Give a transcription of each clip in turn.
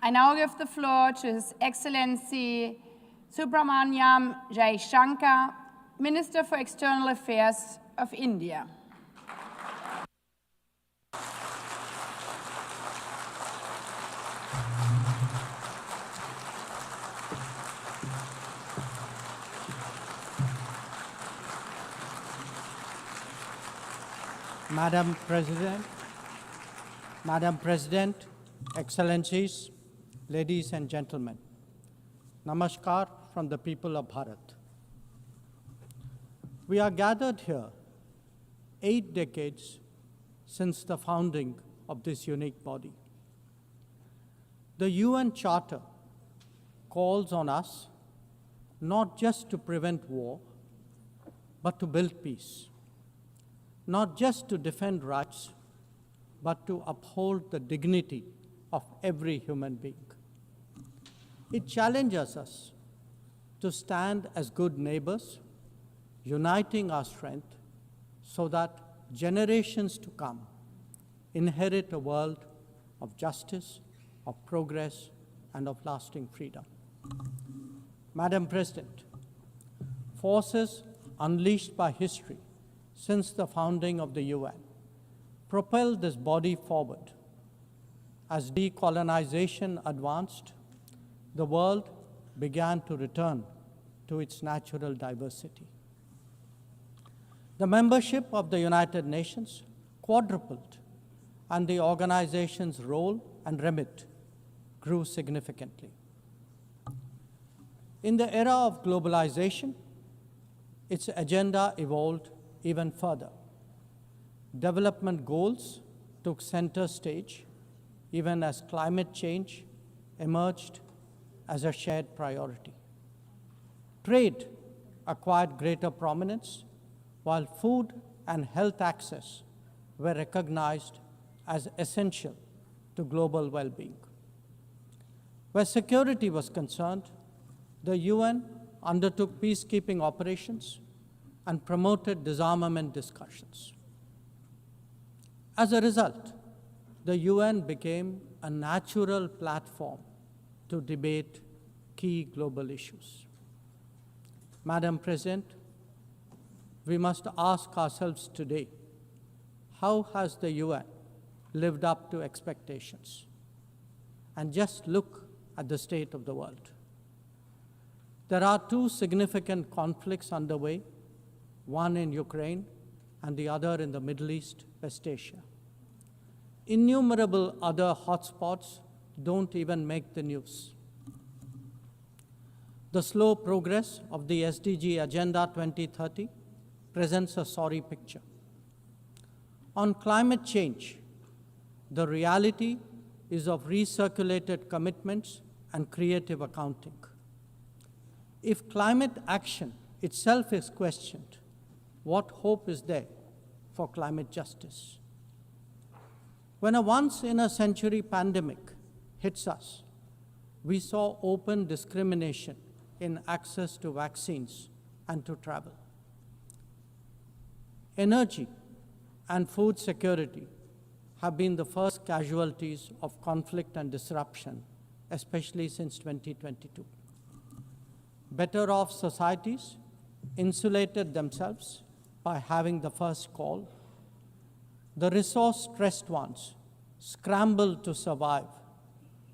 I now give the floor to His Excellency Subramaniam Jaishankar, Minister for External Affairs of India. Madam President, Excellencies, ladies and gentlemen, Namaskar from the people of Bharat. We are gathered here 8 decades since the founding of this unique body. The UN Charter calls on us not just to prevent war, but to build peace. Not just to defend rights, but to uphold the dignity of every human being. It challenges us to stand as good neighbors, uniting our strength so that generations to come inherit a world of justice, of progress, and of lasting freedom. Madam President, forces unleashed by history since the founding of the UN propelled this body forward. As decolonization advanced, the world began to return to its natural diversity. The membership of the United Nations quadrupled, and the organization's role and remit grew significantly. In the era of globalization, its agenda evolved even further. Development goals took center stage, even as climate change emerged as a shared priority. Trade acquired greater prominence, while food and health access were recognized as essential to global well-being. Where security was concerned, the UN undertook peacekeeping operations and promoted disarmament discussions. As a result, the UN became a natural platform to debate key global issues. Madam President, we must ask ourselves today, how has the UN lived up to expectations? And just look at the state of the world. There are 2 significant conflicts underway, one in Ukraine and the other in the Middle East, West Asia. Innumerable other hotspots don't even make the news. The slow progress of the SDG Agenda 2030 presents a sorry picture. On climate change, the reality is of recirculated commitments and creative accounting. If climate action itself is questioned, what hope is there for climate justice? When a once-in-a-century pandemic hits us, we saw open discrimination in access to vaccines and to travel. Energy and food security have been the first casualties of conflict and disruption, especially since 2022. Better off societies insulated themselves by having the first call. The resource-stressed ones scrambled to survive,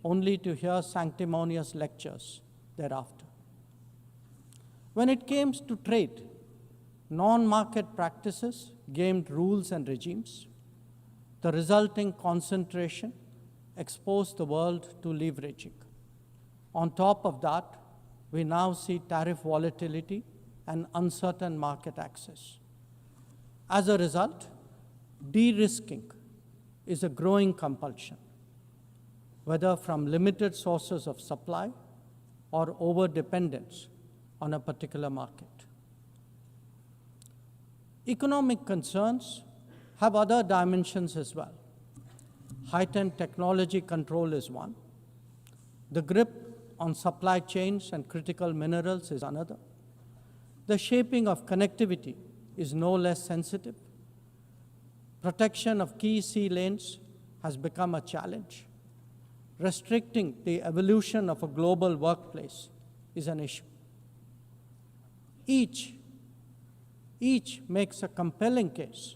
only to hear sanctimonious lectures thereafter. When it came to trade, non-market practices gamed rules and regimes. The resulting concentration exposed the world to leveraging. On top of that, we now see tariff volatility and uncertain market access. As a result, de-risking is a growing compulsion, whether from limited sources of supply or over-dependence on a particular market. Economic concerns have other dimensions as well. Heightened technology control is one. The grip on supply chains and critical minerals is another. The shaping of connectivity is no less sensitive. Protection of key sea lanes has become a challenge. restricting the evolution of a global workplace is an issue. Each makes a compelling case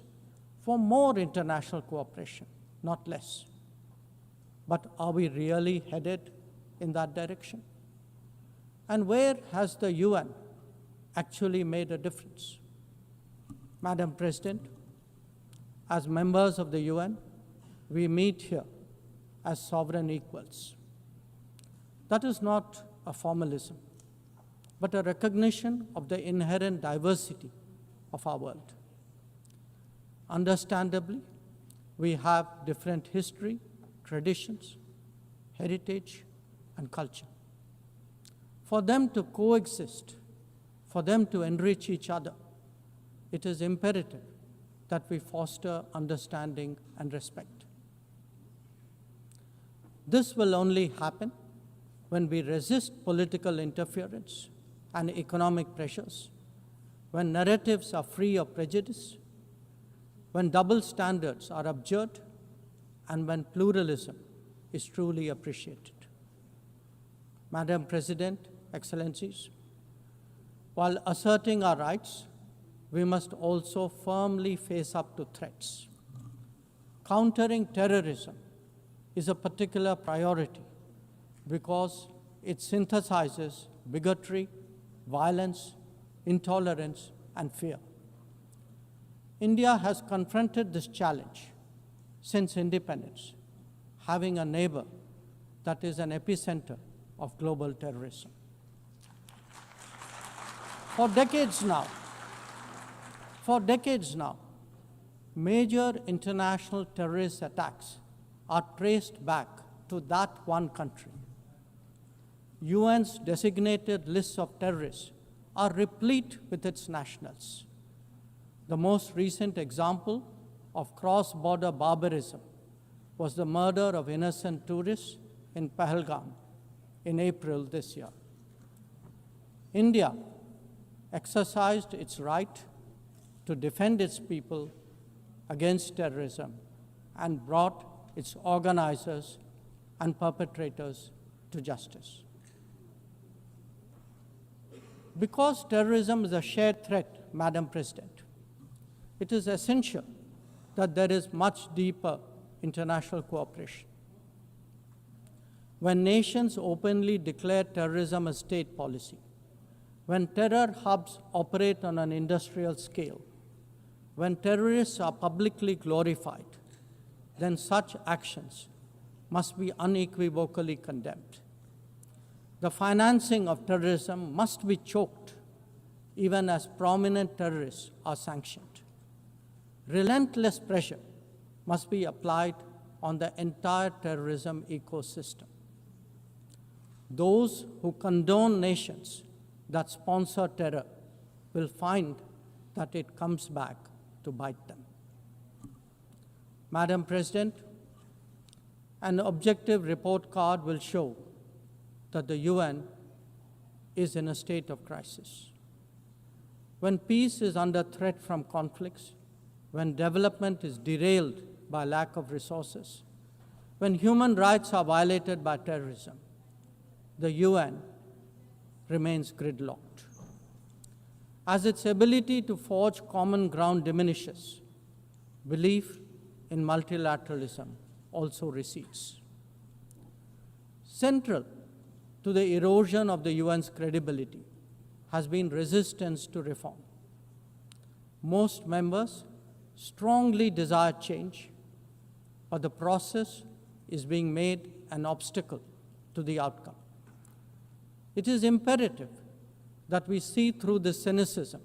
for more international cooperation, not less. But are we really headed in that direction? And where has the UN actually made a difference? Madam President, as members of the UN, we meet here as sovereign equals. That is not a formalism, but a recognition of the inherent diversity of our world. Understandably, we have different history, traditions, heritage, and culture. For them to coexist, for them to enrich each other, it is imperative that we foster understanding and respect. This will only happen when we resist political interference and economic pressures, when narratives are free of prejudice, when double standards are abjured, and when pluralism is truly appreciated. Madam President, Excellencies, while asserting our rights, we must also firmly face up to threats. Countering terrorism is a particular priority because it synthesizes bigotry, violence, intolerance, and fear. India has confronted this challenge since independence, having a neighbor that is an epicenter of global terrorism. For decades now, major international terrorist attacks are traced back to that one country. UN's designated lists of terrorists are replete with its nationals. The most recent example of cross-border barbarism was the murder of innocent tourists in Pahalgam in April this year. India exercised its right to defend its people against terrorism and brought its organizers and perpetrators to justice. Because terrorism is a shared threat, Madam President, it is essential that there is much deeper international cooperation. When nations openly declare terrorism a state policy, when terror hubs operate on an industrial scale, when terrorists are publicly glorified, then such actions must be unequivocally condemned. The financing of terrorism must be choked, even as prominent terrorists are sanctioned. Relentless pressure must be applied on the entire terrorism ecosystem. Those who condone nations that sponsor terror will find that it comes back to bite them. Madam President, an objective report card will show that the UN is in a state of crisis. When peace is under threat from conflicts, when development is derailed by lack of resources, when human rights are violated by terrorism, the UN remains gridlocked. As its ability to forge common ground diminishes, belief in multilateralism also recedes. Central to the erosion of the UN's credibility has been resistance to reform. Most members strongly desire change, but the process is being made an obstacle to the outcome. It is imperative that we see through this cynicism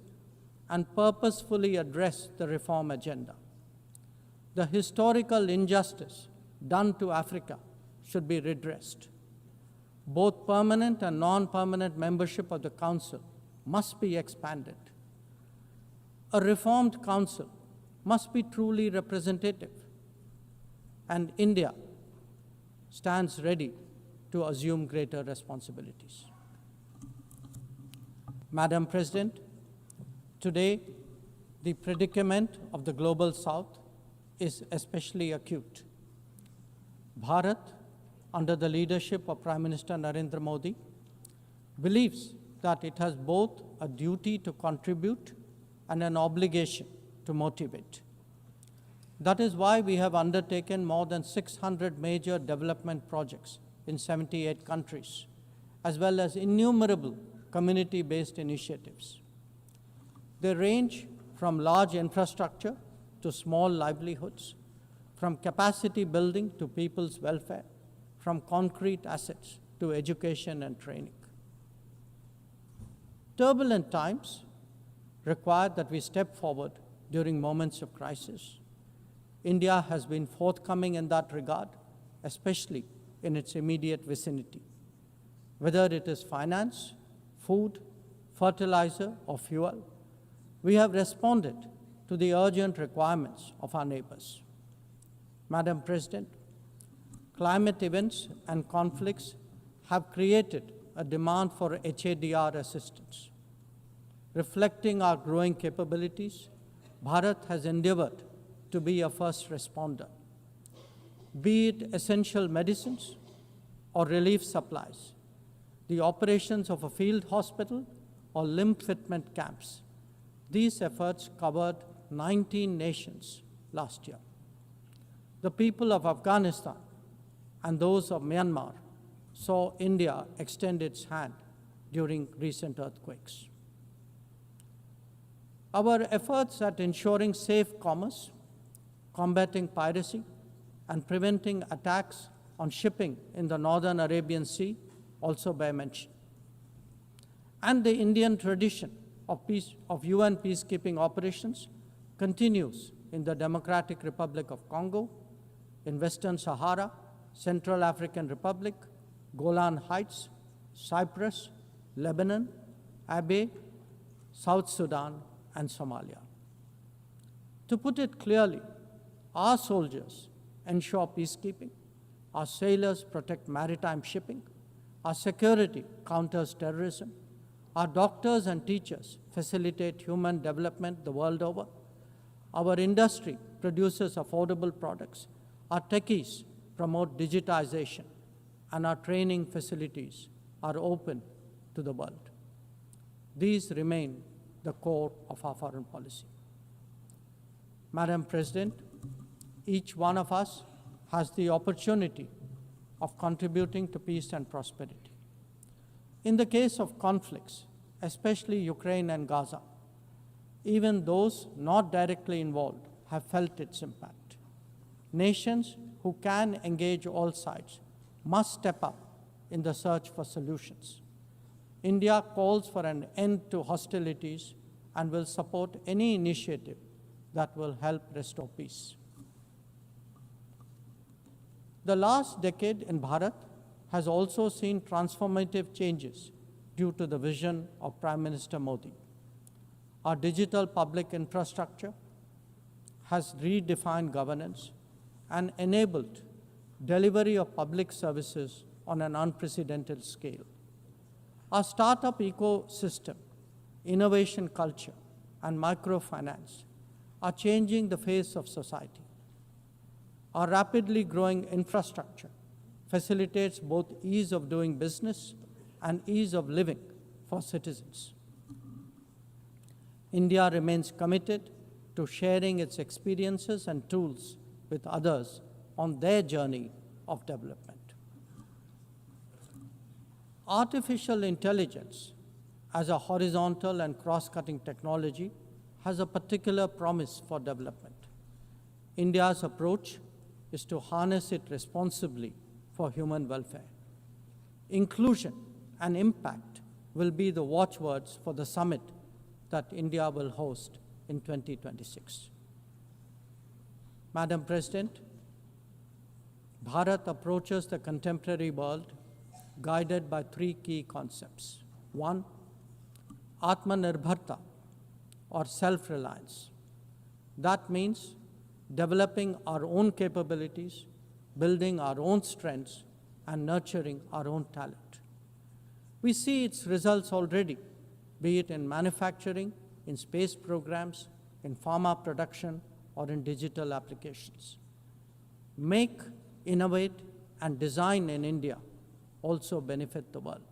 and purposefully address the reform agenda. The historical injustice done to Africa should be redressed. Both permanent and non-permanent membership of the Council must be expanded. A reformed Council must be truly representative, and India stands ready to assume greater responsibilities. Madam President, today the predicament of the Global South is especially acute. Bharat, under the leadership of Prime Minister Narendra Modi, believes that it has both a duty to contribute and an obligation to motivate. That is why we have undertaken more than 600 major development projects in 78 countries, as well as innumerable community-based initiatives. They range from large infrastructure to small livelihoods, from capacity building to people's welfare, from concrete assets to education and training. Turbulent times require that we step forward during moments of crisis. India has been forthcoming in that regard, especially in its immediate vicinity. Whether it is finance, food, fertilizer, or fuel, we have responded to the urgent requirements of our neighbors. Madam President, climate events and conflicts have created a demand for HADR assistance. Reflecting our growing capabilities, Bharat has endeavored to be a first responder. Be it essential medicines or relief supplies, the operations of a field hospital or limb fitment camps, these efforts covered 19 nations last year. The people of Afghanistan and those of Myanmar saw India extend its hand during recent earthquakes. Our efforts at ensuring safe commerce, combating piracy, and preventing attacks on shipping in the Northern Arabian Sea also bear mention. And the Indian tradition of UN peacekeeping operations continues in the Democratic Republic of Congo, in Western Sahara, Central African Republic, Golan Heights, Cyprus, Lebanon, Abyei, South Sudan, and Somalia. To put it clearly, our soldiers ensure peacekeeping, our sailors protect maritime shipping, our security counters terrorism, our doctors and teachers facilitate human development the world over, our industry produces affordable products, our techies promote digitization, and our training facilities are open to the world. These remain the core of our foreign policy. Madam President, each one of us has the opportunity of contributing to peace and prosperity. In the case of conflicts, especially Ukraine and Gaza, even those not directly involved have felt its impact. Nations who can engage all sides must step up in the search for solutions. India calls for an end to hostilities and will support any initiative that will help restore peace. The last decade in Bharat has also seen transformative changes due to the vision of Prime Minister Modi. Our digital public infrastructure has redefined governance and enabled delivery of public services on an unprecedented scale. Our startup ecosystem, innovation culture, and microfinance are changing the face of society. Our rapidly growing infrastructure facilitates both ease of doing business and ease of living for citizens. India remains committed to sharing its experiences and tools with others on their journey of development. Artificial intelligence as a horizontal and cross-cutting technology has a particular promise for development. India's approach is to harness it responsibly for human welfare. Inclusion and impact will be the watchwords for the summit that India will host in 2026. Madam President, Bharat approaches the contemporary world guided by three key concepts. One, Atma Nirbharta, or self-reliance. That means developing our own capabilities, building our own strengths, and nurturing our own talent. We see its results already, be it in manufacturing, in space programs, in pharma production, or in digital applications. Make, innovate, and design in India also benefit the world.